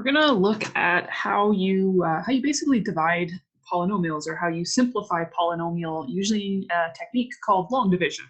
We're going to look at how you basically divide polynomials, or how you simplify polynomial using a technique called long division.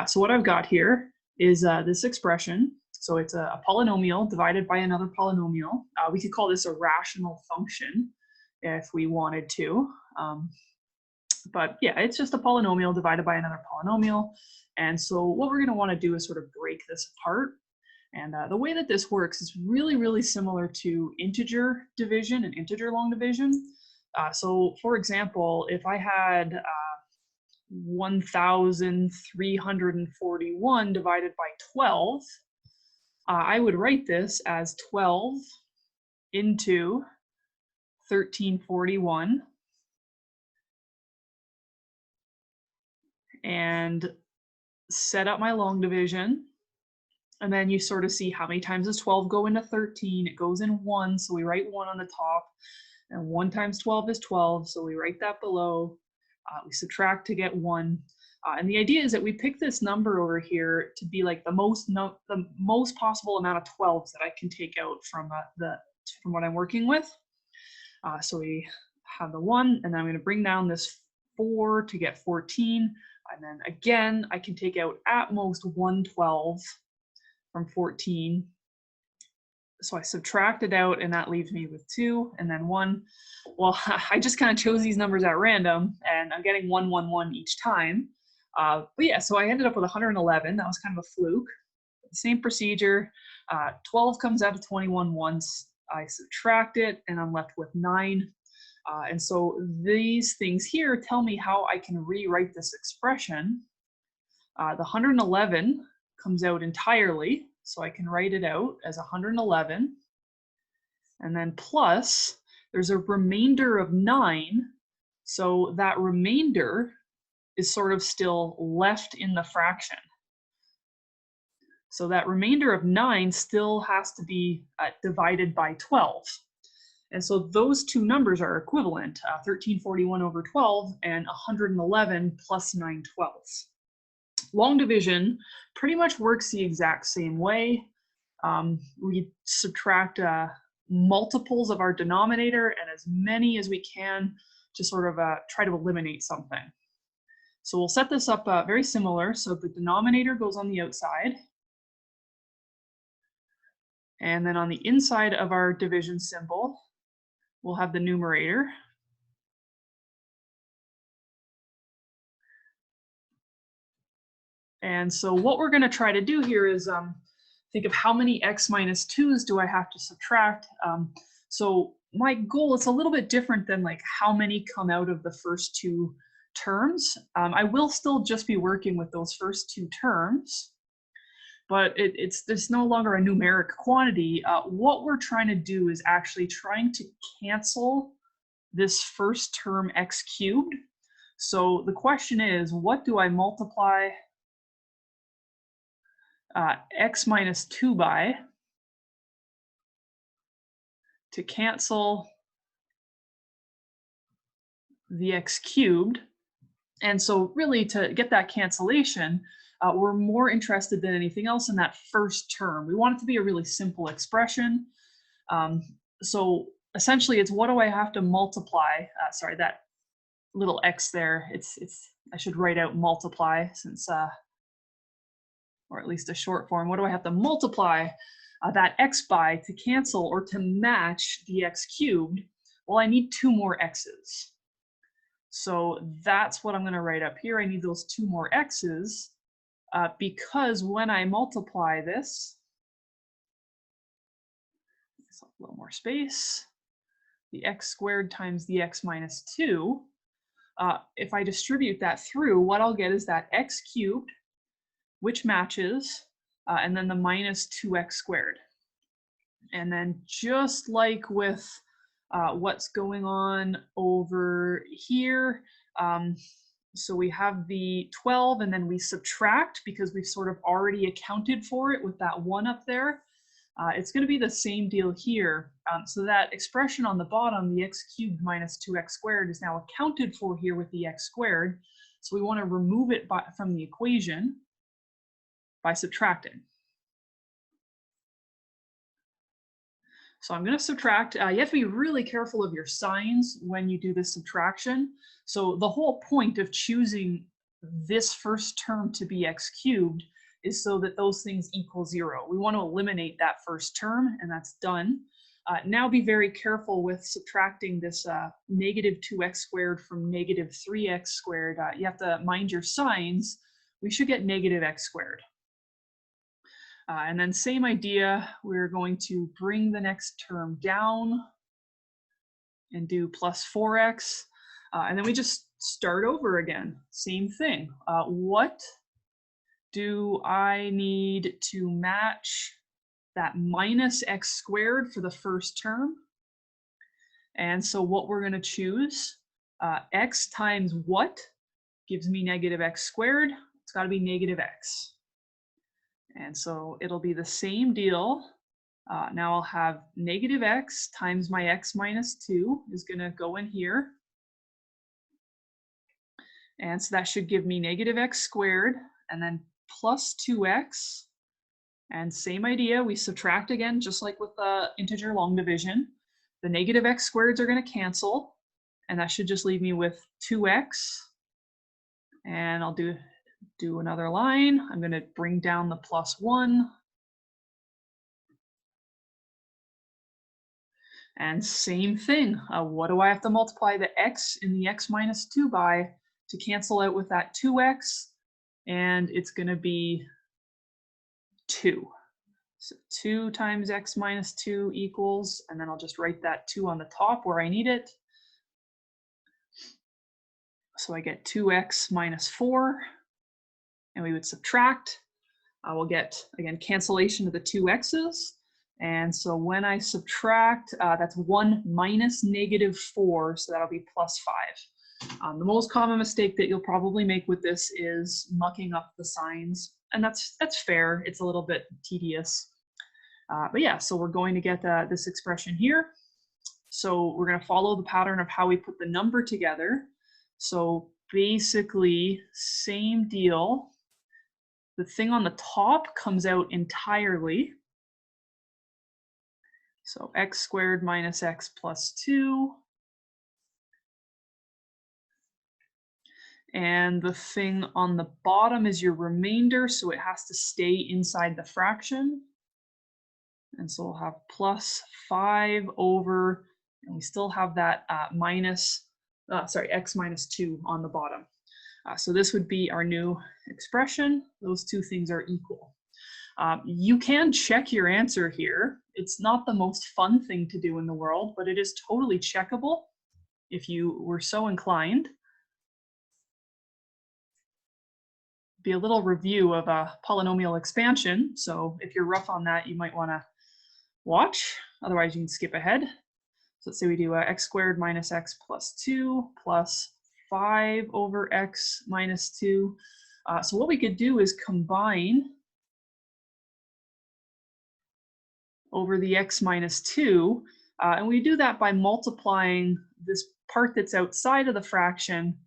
So what I've got here is this expression. So it's a polynomial divided by another polynomial. We could call this a rational function if we wanted to. But yeah, it's just a polynomial divided by another polynomial. And so what we're going to want to do is sort of break this apart. And the way that this works is really similar to integer division and integer long division. So for example, if I had 1,341 divided by 12, I would write this as 12 into 1341 and set up my long division. And then you sort of see how many times does 12 go into 13. It goes in 1, so we write 1 on the top. And 1 times 12 is 12, so we write that below. We subtract to get 1. And the idea is that we pick this number over here to be like the most possible amount of 12s that I can take out from what I'm working with. So we have the 1, and then I'm going to bring down this 4 to get 14. And then again, I can take out at most 112 from 14. So I subtract it out, and that leaves me with 2 and then 1. Well, I just kind of chose these numbers at random, and I'm getting 1, 1, 1 each time. But yeah, so I ended up with 111. That was kind of a fluke. Same procedure. 12 comes out of 21 once. I subtract it, and I'm left with 9. And so these things here tell me how I can rewrite this expression. The 111 comes out entirely, so I can write it out as 111. And then plus, there's a remainder of 9, so that remainder is sort of still left in the fraction. So that remainder of 9 still has to be divided by 12. And so those two numbers are equivalent, 1341 over 12 and 111 plus 9 twelfths. Long division pretty much works the exact same way. We subtract multiples of our denominator and as many as we can to sort of try to eliminate something. So we'll set this up very similar. So the denominator goes on the outside. And then on the inside of our division symbol, we'll have the numerator. And so what we're going to try to do here is think of how many x minus 2's do I have to subtract. So my goal is a little bit different than like how many come out of the first two terms. I will still just be working with those first two terms, but it's no longer a numeric quantity. What we're trying to do is actually trying to cancel this first term x cubed. So the question is, what do I multiply x minus 2 by to cancel the x cubed? And so really to get that cancellation, we're more interested than anything else in that first term. We want it to be a really simple expression. So essentially it's what do I have to multiply? Sorry, that little x there, I should write out multiply since or at least a short form. What do I have to multiply that x by to cancel or to match the x cubed? Well, I need 2 more x's. So that's what I'm going to write up here. I need those 2 more x's because when I multiply this, a little more space, the x squared times the x minus 2, if I distribute that through, what I'll get is that x cubed, which matches, and then the minus 2x squared. And then just like with what's going on over here, so we have the 12 and then we subtract because we've sort of already accounted for it with that 1 up there. It's going to be the same deal here. So that expression on the bottom, the x cubed minus 2x squared, is now accounted for here with the x squared. So we want to remove it from the equation by subtracting. So I'm going to subtract. You have to be really careful of your signs when you do this subtraction. So the whole point of choosing this first term to be x cubed is so that those things equal 0. We want to eliminate that first term, and that's done. Now be very careful with subtracting this negative 2x squared from negative 3x squared. You have to mind your signs. We should get negative x squared. And then same idea, we're going to bring the next term down and do plus 4x. And then we just start over again. Same thing. What do I need to match that minus x squared for the first term? And so what we're going to choose, x times what gives me negative x squared? It's got to be negative x. And so it'll be the same deal. Now I'll have negative x times my x minus 2 is going to go in here. And so that should give me negative x squared, and then plus 2x. And same idea, we subtract again, just like with the integer long division. The negative x squareds are going to cancel, and that should just leave me with 2x. And I'll do another line. I'm going to bring down the plus 1. And same thing. What do I have to multiply the x in the x minus 2 by to cancel out with that 2x? And it's going to be 2. So 2 times x minus 2 equals, and then I'll just write that 2 on the top where I need it. So I get 2x minus 4, and we would subtract. I will get, again, cancellation of the 2 x's. And so when I subtract, that's 1 minus negative 4, so that'll be plus 5. The most common mistake that you'll probably make with this is mucking up the signs, and that's fair. It's a little bit tedious. But yeah, so we're going to get this expression here. So we're going to follow the pattern of how we put the number together. So basically, same deal. The thing on the top comes out entirely. So x squared minus x plus 2. And the thing on the bottom is your remainder, so it has to stay inside the fraction. And so we'll have plus 5 over, and we still have that x minus 2 on the bottom. So this would be our new expression. Those two things are equal. You can check your answer here. It's not the most fun thing to do in the world, but it is totally checkable if you were so inclined. Be a little review of a polynomial expansion. So if you're rough on that, you might want to watch. Otherwise, you can skip ahead. So let's say we do x squared minus x plus 2 plus 5 over x minus 2. So what we could do is combine over the x minus 2. And we do that by multiplying this part that's outside of the fraction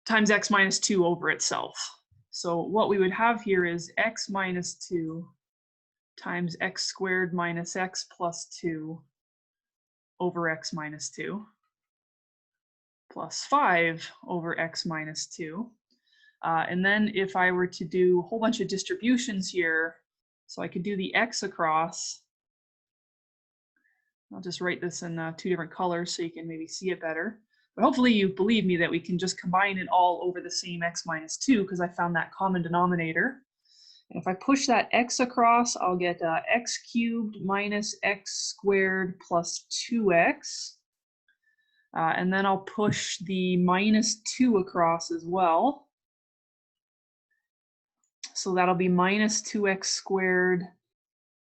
times x minus 2 over itself. So what we would have here is x minus 2 times x squared minus x plus 2 over x minus 2 plus 5 over x minus 2. And then if I were to do a whole bunch of distributions here, so I could do the x across. I'll just write this in 2 different colors so you can maybe see it better. But hopefully you believe me that we can just combine it all over the same x minus 2 because I found that common denominator. And if I push that x across, I'll get x cubed minus x squared plus 2x. And then I'll push the minus 2 across as well. So that'll be minus 2x squared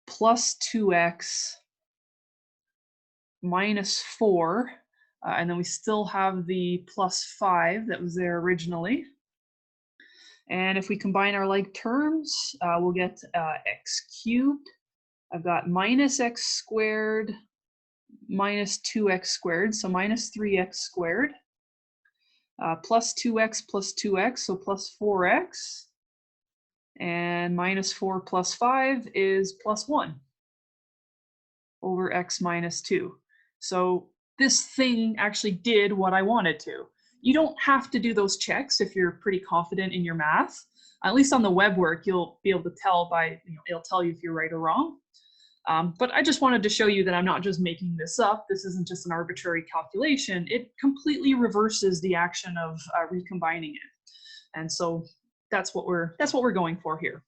plus 2x minus 4. And then we still have the plus 5 that was there originally. And if we combine our like terms, we'll get x cubed. I've got minus x squared minus 2x squared, so minus 3x squared, plus 2x plus 2x, so plus 4x. And minus 4 plus 5 is plus 1 over x minus 2. So this thing actually did what I wanted to. You don't have to do those checks if you're pretty confident in your math. At least on the web work, you'll be able to tell by, it'll tell you if you're right or wrong. But I just wanted to show you that I'm not just making this up. This isn't just an arbitrary calculation. It completely reverses the action of recombining it. And so that's what we're going for here.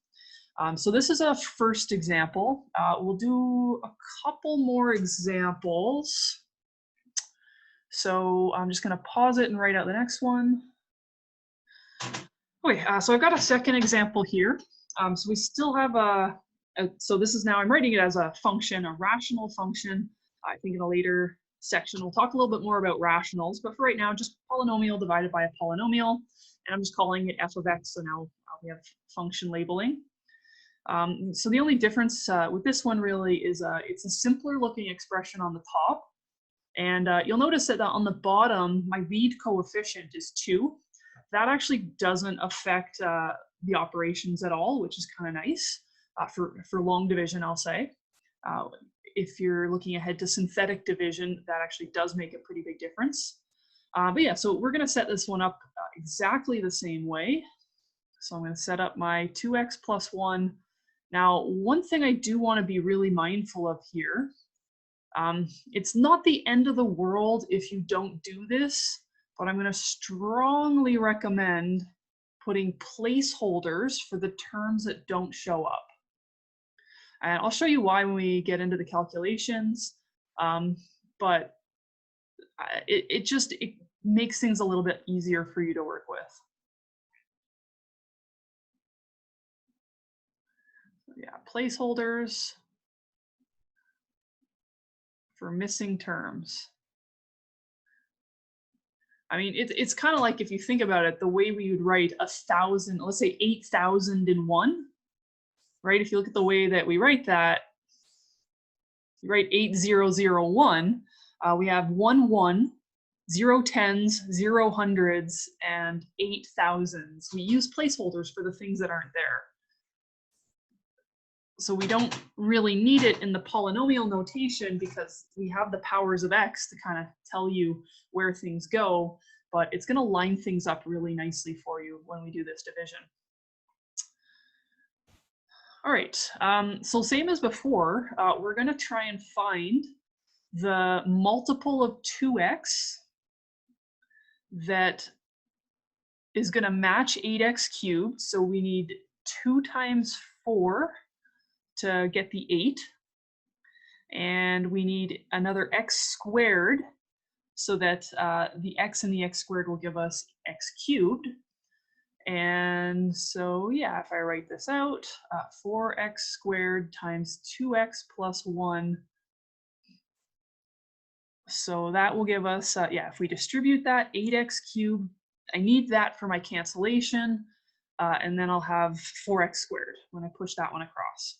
So this is a first example. We'll do a couple more examples. So I'm just going to pause it and write out the next one. Okay, so I've got a second example here. So we still have so this is now, I'm writing it as a function, a rational function. I think in a later section we'll talk a little bit more about rationals, but for right now, just polynomial divided by a polynomial, and I'm just calling it f of x, so now we have function labeling. So the only difference with this one really is it's a simpler looking expression on the top, and you'll notice that on the bottom, my read coefficient is 2. That actually doesn't affect the operations at all, which is kind of nice. For long division, I'll say. If you're looking ahead to synthetic division, that actually does make a pretty big difference. But yeah, so we're going to set this one up exactly the same way. So I'm going to set up my 2x plus 1. Now, one thing I do want to be really mindful of here, it's not the end of the world if you don't do this, but I'm going to strongly recommend putting placeholders for the terms that don't show up. And I'll show you why when we get into the calculations, but it makes things a little bit easier for you to work with. So yeah, placeholders for missing terms. I mean, it's kind of like, if you think about it, the way we would write 1,000, let's say 8,001. Right? If you look at the way that we write that, you write 8001, we have 1 1, 0 10s, 0 hundreds, and 8 thousands. We use placeholders for the things that aren't there. So we don't really need it in the polynomial notation because we have the powers of x to kind of tell you where things go, but it's going to line things up really nicely for you when we do this division. All right, so same as before, we're going to try and find the multiple of 2x that is going to match 8x cubed. So we need 2 times 4 to get the 8. And we need another x squared so that the x and the x squared will give us x cubed. And so, yeah, if I write this out, 4x squared times 2x plus 1. So that will give us, yeah, if we distribute that, 8x cubed. I need that for my cancellation. And then I'll have 4x squared when I push that one across.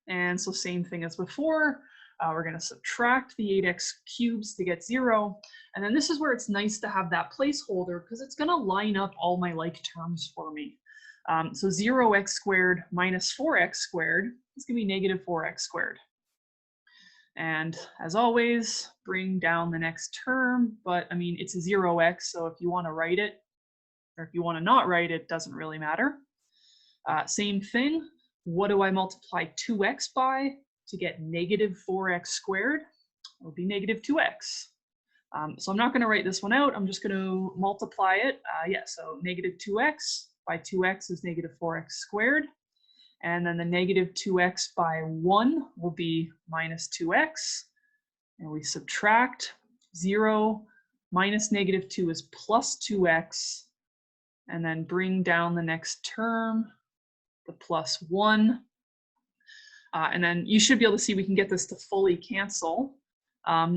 And so same thing as before. We're going to subtract the 8x cubes to get 0. And then this is where it's nice to have that placeholder because it's going to line up all my like terms for me. So 0x squared minus 4x squared is going to be negative 4x squared. And as always, bring down the next term. But I mean, it's a 0x, so if you want to write it, or if you want to not write it, doesn't really matter. Same thing. What do I multiply 2x by to get negative 4x squared? It will be negative 2x. So I'm not going to write this one out. I'm just going to multiply it. Yeah, so negative 2x by 2x is negative 4x squared. And then the negative 2x by 1 will be minus 2x. And we subtract 0 minus negative 2 is plus 2x. And then bring down the next term, the plus 1. And then you should be able to see we can get this to fully cancel.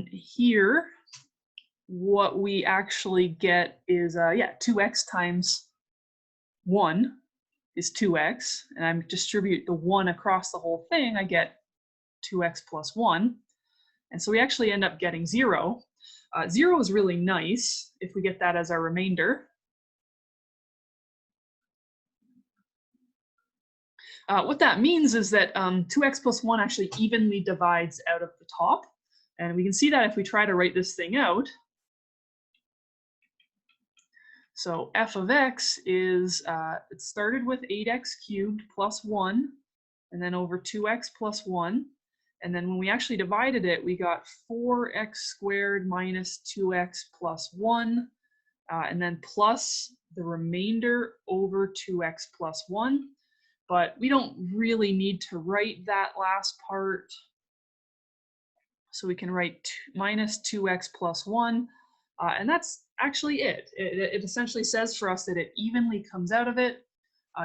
Here, what we actually get is, yeah, 2x times 1 is 2x. And I distribute the 1 across the whole thing, I get 2x plus 1. And so we actually end up getting 0. 0 is really nice if we get that as our remainder. What that means is that 2x plus 1 actually evenly divides out of the top. And we can see that if we try to write this thing out. So f of x is, it started with 8x cubed plus 1, and then over 2x plus 1. And then when we actually divided it, we got 4x squared minus 2x plus 1, and then plus the remainder over 2x plus 1. But we don't really need to write that last part. So we can write minus 2x plus 1. And that's actually it. It essentially says for us that it evenly comes out of it.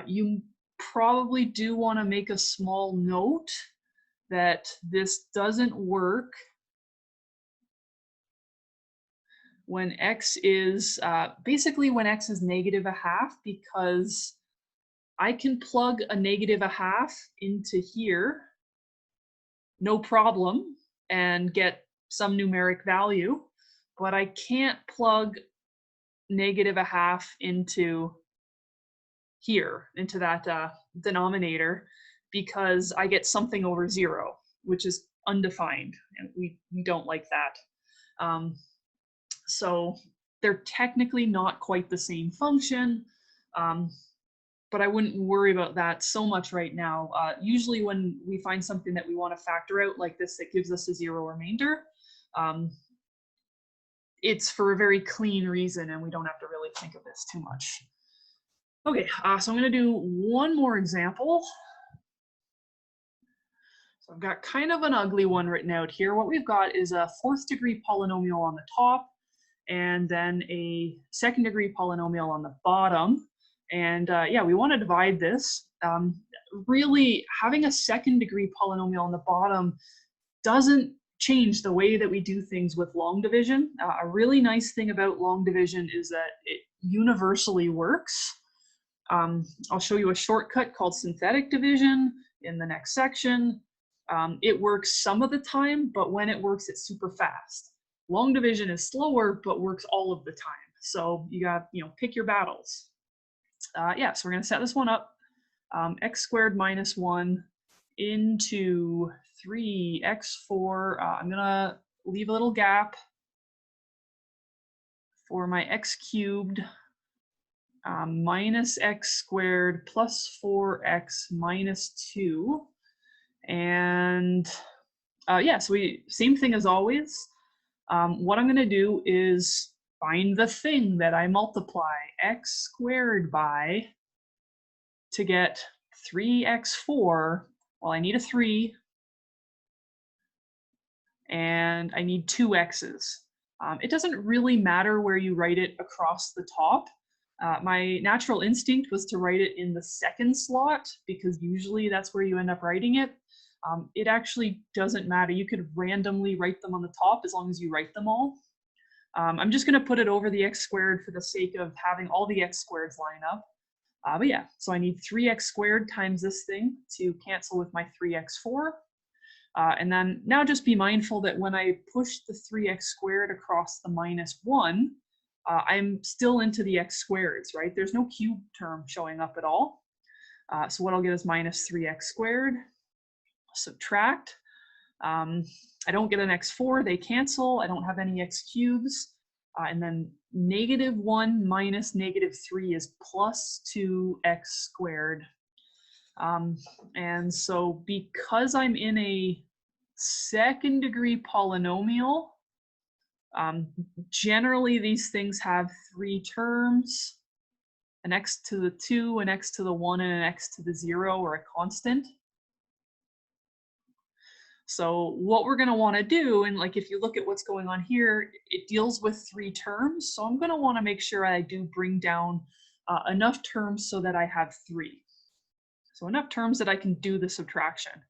You probably do want to make a small note that this doesn't work when x is, basically when x is negative a half, because I can plug a negative a half into here, no problem, and get some numeric value, but I can't plug negative a half into here, into that denominator, because I get something over 0, which is undefined, and we don't like that. So they're technically not quite the same function, but I wouldn't worry about that so much right now. Usually when we find something that we want to factor out like this that gives us a 0 remainder, it's for a very clean reason, and we don't have to really think of this too much. Okay, so I'm going to do one more example. So I've got kind of an ugly one written out here. What we've got is a 4th degree polynomial on the top, and then a 2nd degree polynomial on the bottom. And yeah, we want to divide this. Really, having a 2nd degree polynomial on the bottom doesn't change the way that we do things with long division. A really nice thing about long division is that it universally works. I'll show you a shortcut called synthetic division in the next section. It works some of the time, but when it works, it's super fast. Long division is slower, but works all of the time. So you got, pick your battles. Yeah, so we're going to set this one up. X squared minus 1 into 3x4. I'm going to leave a little gap for my x cubed minus x squared plus 4x minus 2. And yeah, so same thing as always. What I'm going to do is find the thing that I multiply x squared by to get 3x4. Well, I need a 3, and I need 2 x's. It doesn't really matter where you write it across the top. My natural instinct was to write it in the 2nd slot, because usually that's where you end up writing it. It actually doesn't matter. You could randomly write them on the top as long as you write them all. I'm just going to put it over the x squared for the sake of having all the x squareds line up. But yeah, so I need 3x squared times this thing to cancel with my 3x4. And then now just be mindful that when I push the 3x squared across the minus 1, I'm still into the x squareds, right? There's no cube term showing up at all. So what I'll get is minus 3x squared. Subtract. I don't get an x4, they cancel. I don't have any x cubes. And then -1 minus -3 is plus 2x squared. And so because I'm in a 2nd degree polynomial, generally these things have 3 terms, an x to the 2, an x to the 1, and an x to the 0, or a constant. So what we're going to want to do, and like if you look at what's going on here, it deals with 3 terms. So I'm going to want to make sure I do bring down enough terms so that I have 3. So enough terms that I can do the subtraction.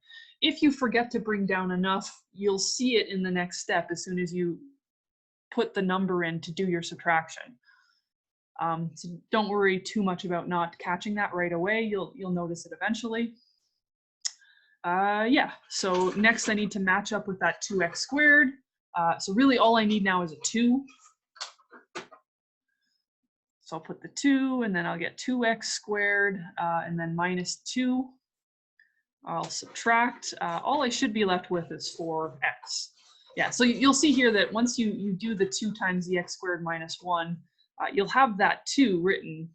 If you forget to bring down enough, you'll see it in the next step as soon as you put the number in to do your subtraction. So don't worry too much about not catching that right away. You'll notice it eventually. Yeah, so next I need to match up with that 2x squared. So really all I need now is a 2. So I'll put the 2, and then I'll get 2x squared, and then minus 2. I'll subtract. All I should be left with is 4x. Yeah, so you'll see here that once you do the 2 times the x squared minus 1, you'll have that 2 written.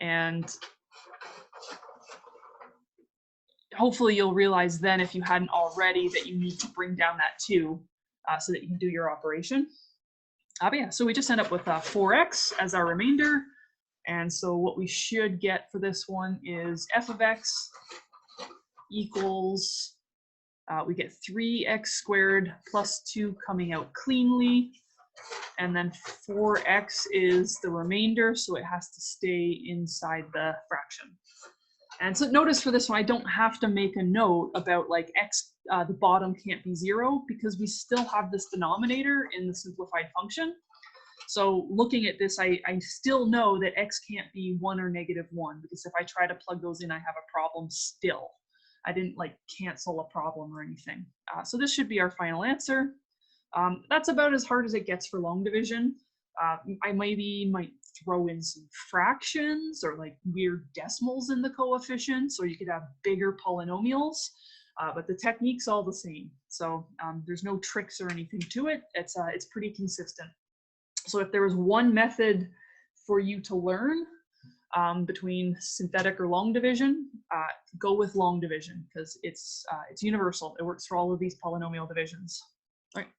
And hopefully you'll realize then, if you hadn't already, that you need to bring down that 2 so that you can do your operation. But yeah, so we just end up with 4x as our remainder. And so what we should get for this one is f of x equals, we get 3x squared plus 2 coming out cleanly. And then 4x is the remainder, so it has to stay inside the fraction. And so notice for this one, I don't have to make a note about like x, the bottom can't be 0, because we still have this denominator in the simplified function. So looking at this, I still know that x can't be 1 or -1, because if I try to plug those in, I have a problem still. I didn't like cancel a problem or anything. So this should be our final answer. That's about as hard as it gets for long division. I might throw in some fractions or like weird decimals in the coefficients, or you could have bigger polynomials, but the technique's all the same. So there's no tricks or anything to it. It's pretty consistent. So if there was one method for you to learn between synthetic or long division, go with long division, because it's universal. It works for all of these polynomial divisions. All right.